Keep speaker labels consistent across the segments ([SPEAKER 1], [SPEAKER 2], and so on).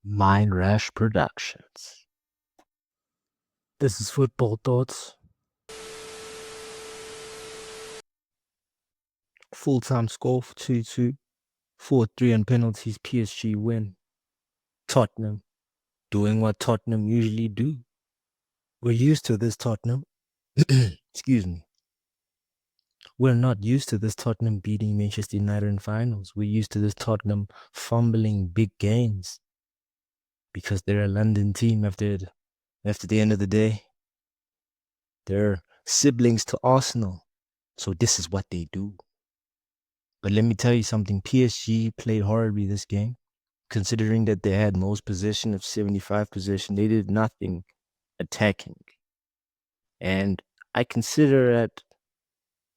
[SPEAKER 1] Mindrash Productions. This is Football Thoughts. Full-time score for 2-2. 4-3 on penalties. PSG win. Tottenham doing what Tottenham usually do. We're used to this Tottenham. Excuse me. We're not used to this Tottenham beating Manchester United in finals. We're used to this Tottenham fumbling big games because they're a London team after the end of the day. They're siblings to Arsenal. So this is what they do. But let me tell you something. PSG played horribly this game. Considering that they had most possession of 75 possession, they did nothing attacking. And I consider that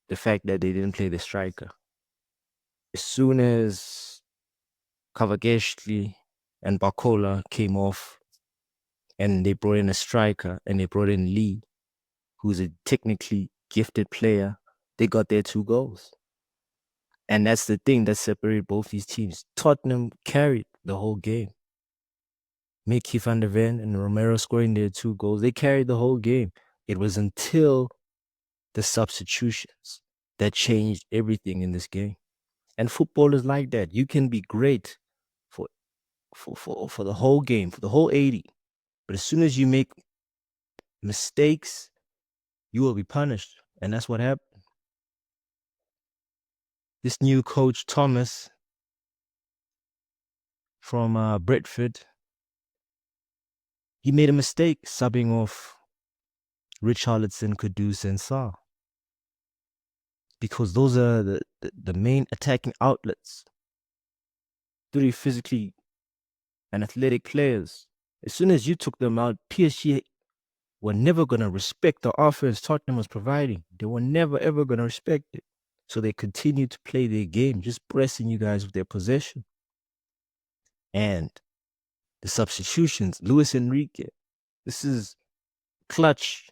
[SPEAKER 1] the fact that they didn't play the striker. As soon as Kavageshli and Bakola came off and they brought in a striker and they brought in Lee, who's a technically gifted player, they got their 2 goals. And that's the thing that separated both these teams. Tottenham carried the whole game. Mickey van der Ven and Romero scoring their 2 goals. They carried the whole game. It was until the substitutions that changed everything in this game. And football is like that. You can be great for the whole game, for the whole 80. But as soon as you make mistakes, you will be punished. And that's what happened. This new coach, Thomas, from Brentford, he made a mistake subbing off Richarlison, Kudus, and Sarr. Because those are the main attacking outlets. 3 physically and athletic players. As soon as you took them out, PSG were never going to respect the offense Tottenham was providing. They were never, ever going to respect it. So they continued to play their game, just pressing you guys with their possession. And the substitutions, Luis Enrique, this is clutch,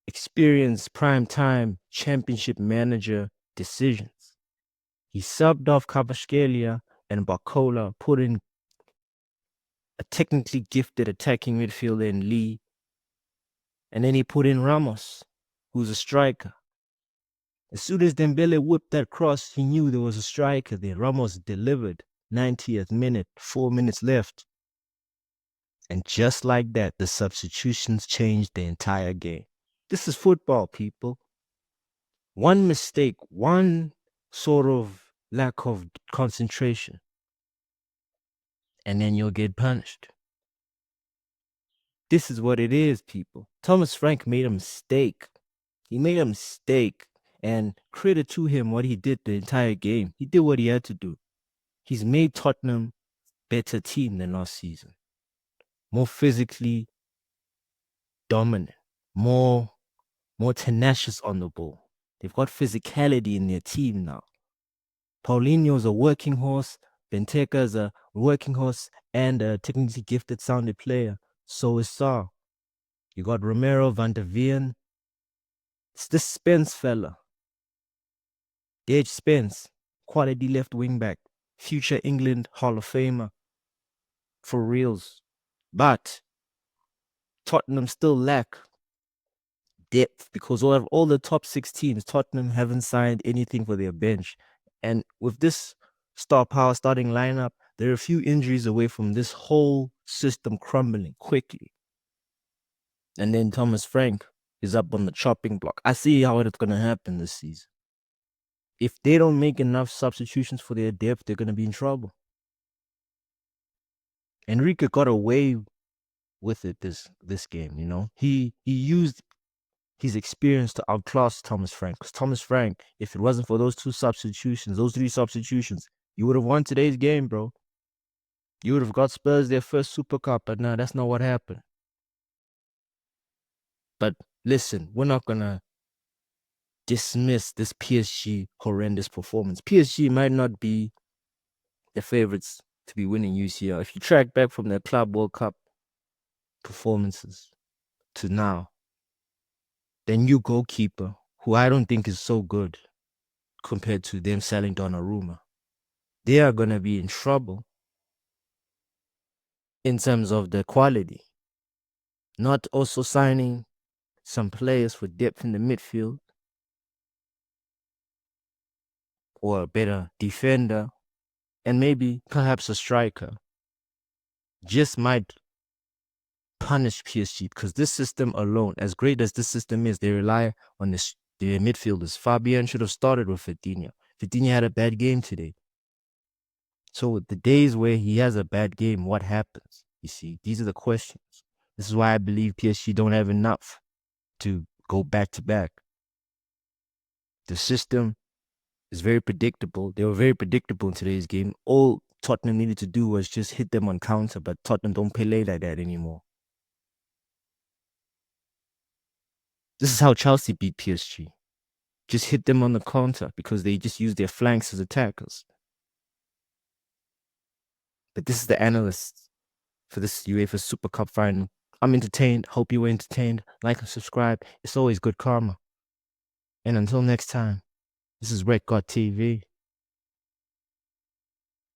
[SPEAKER 1] experienced, prime time, championship manager decisions. He subbed off Kvaratskhelia and Bakola, put in a technically gifted attacking midfielder in Lee, and then he put in Ramos, who's a striker. As soon as Dembele whipped that cross, he knew there was a striker there. Ramos delivered, 90th minute, 4 minutes left. And just like that, the substitutions changed the entire game. This is football, people. One mistake, one sort of lack of concentration, and then you'll get punished. This is what it is, people. Thomas Frank made a mistake. He made a mistake, and credit to him what he did the entire game. He did what he had to do. He's made Tottenham better team than last season. More physically dominant, more tenacious on the ball. They've got physicality in their team now. Paulinho's a working horse. Benteke's a working horse and a technically gifted sounded player. So is Sarr. You got Romero, Van der Ven. It's this Spence fella. Gage Spence, quality left wing back, future England Hall of Famer. For reals. But Tottenham still lack depth because out of all the top 6 teams, Tottenham haven't signed anything for their bench. And with this star power starting lineup, they're a few injuries away from this whole system crumbling quickly. And then Thomas Frank is up on the chopping block. I see how it's going to happen this season. If they don't make enough substitutions for their depth, they're going to be in trouble. Enrique got away with it this game, you know. He used his experience to outclass Thomas Frank. Because Thomas Frank, if it wasn't for those 3 substitutions, you would have won today's game, bro. You would have got Spurs their first Super Cup, but no, that's not what happened. But listen, we're not going to dismiss this PSG horrendous performance. PSG might not be the favorites to be winning UCL. If you track back from their Club World Cup performances to now, their new goalkeeper, who I don't think is so good compared to them selling Donnarumma, they are going to be in trouble. in terms of the quality, not also signing some players for depth in the midfield or a better defender and maybe perhaps a striker just might punish PSG because this system alone, as great as this system is, they rely on their midfielders. Fabian should have started with Vitinha. Vitinha had a bad game today. So the days where he has a bad game, what happens? You see, these are the questions. This is why I believe PSG don't have enough to go back to back. The system is very predictable. They were very predictable in today's game. All Tottenham needed to do was just hit them on counter, but Tottenham don't play like that anymore. This is how Chelsea beat PSG. Just hit them on the counter because they just use their flanks as attackers. But this is the analysts for this UEFA Super Cup final. I'm entertained. Hope you were entertained. Like and subscribe. It's always good karma. And until next time, this is Red God TV.